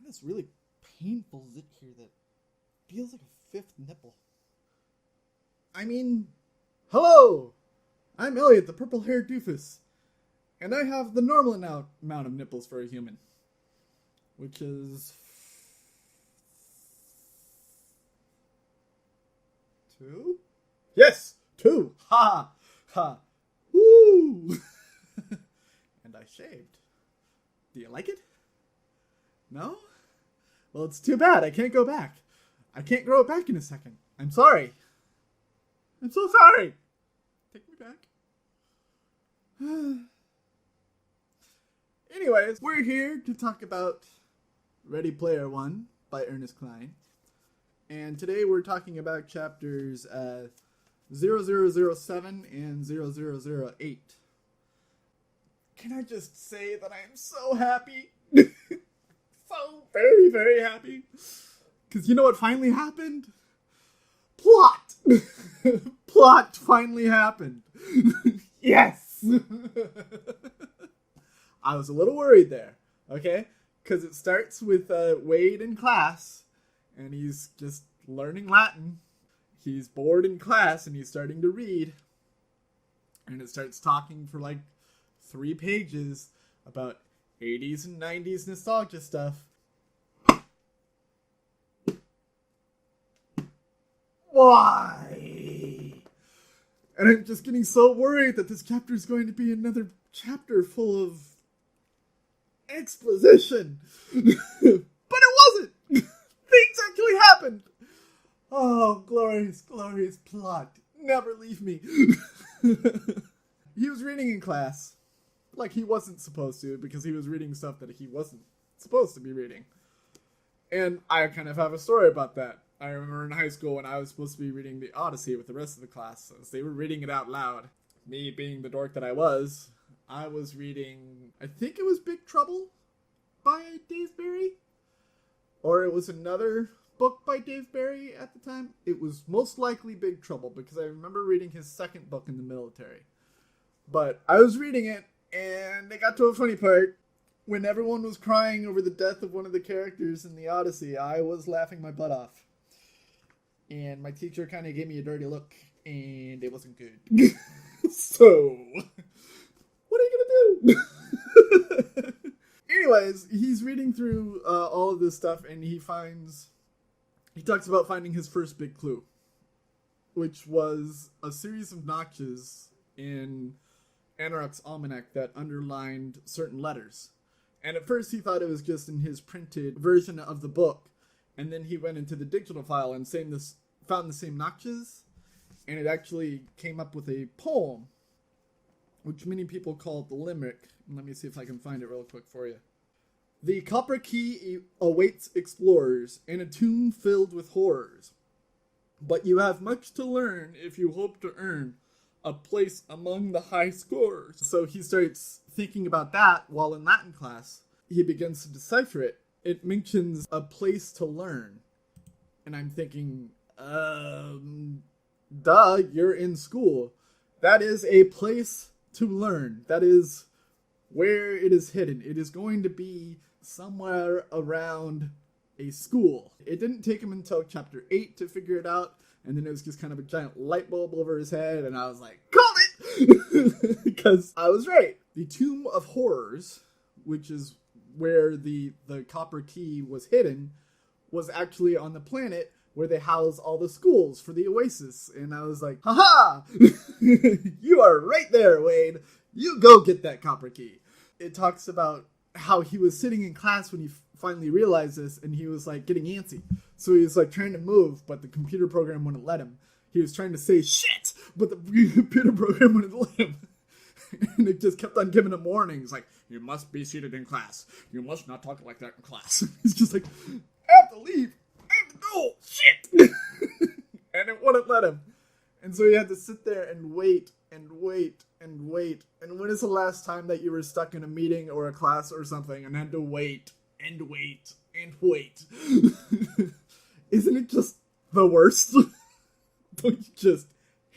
this really painful zit here that feels like a fifth nipple. I mean, hello! I'm Elliot, the purple-haired doofus, and I have the normal amount of nipples for a human, which is 2? Yes, 2! Ha! Ha! Woo! And I shaved. Do you like it? No? Well, it's too bad. I can't go back. I can't grow it back in a second. I'm sorry. I'm so sorry. Take me back. Anyways, we're here to talk about Ready Player One by Ernest Cline. And today we're talking about chapters 0007 and 0008. Can I just say that I'm so happy? So very, very happy. Because you know what finally happened? Plot! Plot finally happened. Yes! I was a little worried there, okay? Because it starts with Wade in class, and he's just learning Latin. He's bored in class, and he's starting to read. And it starts talking for like 3 pages about 80s and 90s nostalgia stuff. Why? And I'm just getting so worried that this chapter is going to be another chapter full of exposition. But it wasn't. Things actually happened. Oh, glorious, glorious plot. Never leave me. He was reading in class. Like he wasn't supposed to, because he was reading stuff that he wasn't supposed to be reading. And I kind of have a story about that. I remember in high school when I was supposed to be reading the Odyssey with the rest of the class, as they were reading it out loud. Me being the dork that I was reading, I think it was Big Trouble by Dave Barry? Or it was another book by Dave Barry at the time. It was most likely Big Trouble, because I remember reading his second book in the military. But I was reading it, and it got to a funny part. When everyone was crying over the death of one of the characters in the Odyssey, I was laughing my butt off. And my teacher kind of gave me a dirty look, and it wasn't good. So, what are you gonna do? Anyways, he's reading through all of this stuff, and he talks about finding his first big clue, which was a series of notches in Anorak's almanac that underlined certain letters. And at first he thought it was just in his printed version of the book. And then he went into the digital file and found the same notches. And it actually came up with a poem, which many people call the limerick. Let me see if I can find it real quick for you. The copper key awaits explorers in a tomb filled with horrors. But you have much to learn if you hope to earn a place among the high scorers. So he starts thinking about that while in Latin class. He begins to decipher it. It mentions a place to learn. And I'm thinking, duh, you're in school. That is a place to learn. That is where it is hidden. It is going to be somewhere around a school. It didn't take him until chapter 8 to figure it out. And then it was just kind of a giant light bulb over his head. And I was like, called it! Because I was right. The Tomb of Horrors, which is where the copper key was hidden, was actually on the planet where they house all the schools for the Oasis. And I was like, haha! You are right there, Wade. You go get that copper key. It talks about how he was sitting in class when he finally realized this, and he was like getting antsy. So he was like trying to move, but the computer program wouldn't let him. He was trying to say shit, but the computer program wouldn't let him. And it just kept on giving him warnings, like, you must be seated in class. You must not talk like that in class. He's just like, I have to leave. I have to go. Shit. And it wouldn't let him. And so he had to sit there and wait and wait and wait. And when is the last time that you were stuck in a meeting or a class or something and had to wait and wait and wait? Isn't it just the worst? Don't you just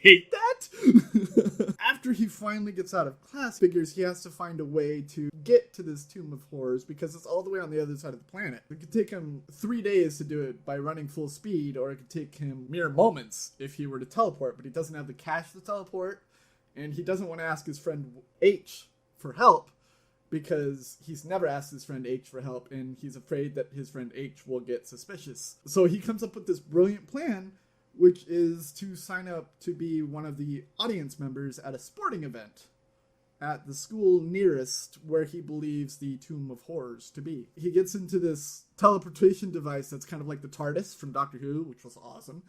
hate that. After he finally gets out of class, figures he has to find a way to get to this Tomb of Horrors because it's all the way on the other side of the planet. It could take him 3 days to do it by running full speed, or it could take him mere moments if he were to teleport, but he doesn't have the cash to teleport, and he doesn't want to ask his friend H for help because he's never asked his friend H for help, and he's afraid that his friend H will get suspicious. So he comes up with this brilliant plan, which is to sign up to be one of the audience members at a sporting event at the school nearest where he believes the Tomb of Horrors to be. He gets into this teleportation device that's kind of like the TARDIS from Doctor Who, which was awesome.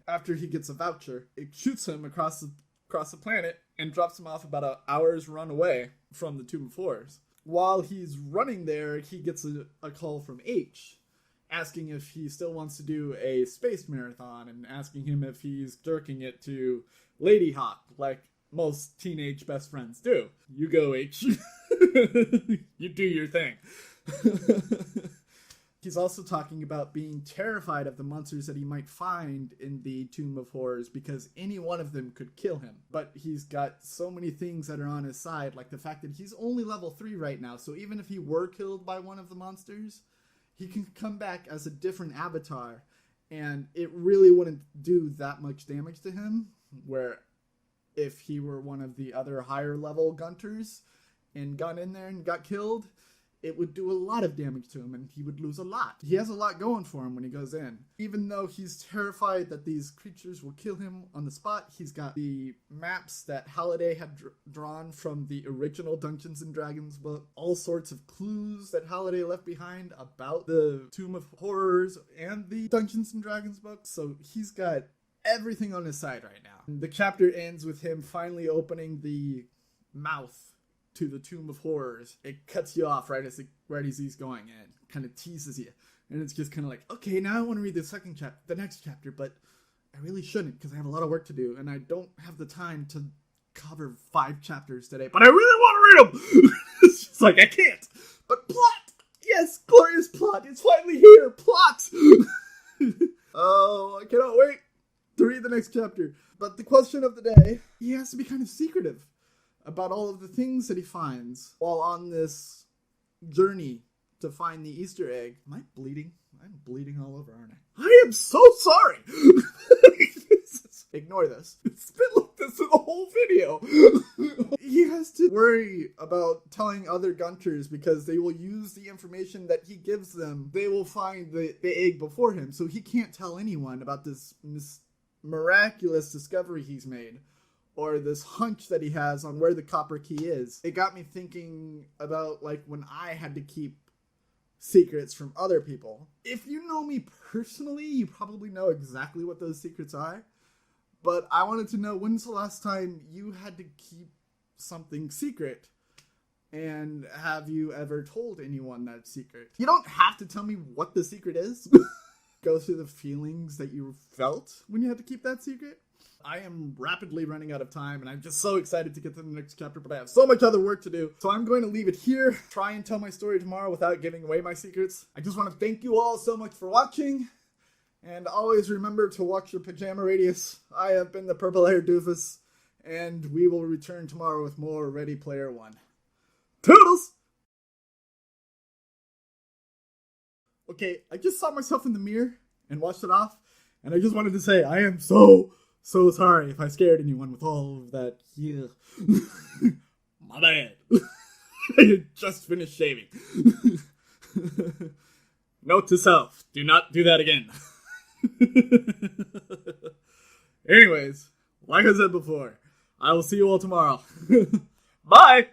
After he gets a voucher, it shoots him across the planet and drops him off about an hour's run away from the Tomb of Horrors. While he's running there, he gets a call from H, asking if he still wants to do a space marathon and asking him if he's jerking it to Lady Hawk, like most teenage best friends do. You go, H. You do your thing. He's also talking about being terrified of the monsters that he might find in the Tomb of Horrors because any one of them could kill him. But he's got so many things that are on his side, like the fact that he's only level 3 right now, so even if he were killed by one of the monsters, he can come back as a different avatar, and it really wouldn't do that much damage to him, where if he were one of the other higher level Gunters and got in there and got killed, it would do a lot of damage to him and he would lose a lot. He has a lot going for him when he goes in. Even though he's terrified that these creatures will kill him on the spot, he's got the maps that Halliday had drawn from the original Dungeons & Dragons book, all sorts of clues that Halliday left behind about the Tomb of Horrors and the Dungeons & Dragons book, so he's got everything on his side right now. The chapter ends with him finally opening the mouth to the Tomb of Horrors. It cuts you off right as he's going in, kind of teases you, and it's just kind of like, okay, now I want to read the next chapter, but I really shouldn't because I have a lot of work to do, and I don't have the time to cover 5 chapters today, but I really want to read them. It's just like, I can't. But plot! Yes, glorious plot! It's finally here! Plot! Oh, I cannot wait to read the next chapter. But the question of the day, he has to be kind of secretive about all of the things that he finds while on this journey to find the Easter egg. Am I bleeding? I'm bleeding all over, aren't I? I am so sorry! Ignore this. It's been like this in the whole video. He has to worry about telling other Gunters because they will use the information that he gives them. They will find the egg before him, so he can't tell anyone about this miraculous discovery he's made, or this hunch that he has on where the copper key is. It got me thinking about like when I had to keep secrets from other people. If you know me personally, you probably know exactly what those secrets are, but I wanted to know, when's the last time you had to keep something secret, and have you ever told anyone that secret? You don't have to tell me what the secret is. Go through the feelings that you felt when you had to keep that secret. I am rapidly running out of time, and I'm just so excited to get to the next chapter, but I have so much other work to do, so I'm going to leave it here. Try and tell my story tomorrow without giving away my secrets. I just want to thank you all so much for watching, and always remember to watch your pajama radius. I have been the purple-haired doofus, and we will return tomorrow with more Ready Player One. Toodles! Okay, I just saw myself in the mirror and washed it off, and I just wanted to say I am so sorry if I scared anyone with all of that. Yeah. My bad. I just finished shaving. Note to self, do not do that again. Anyways, like I said before, I will see you all tomorrow. Bye!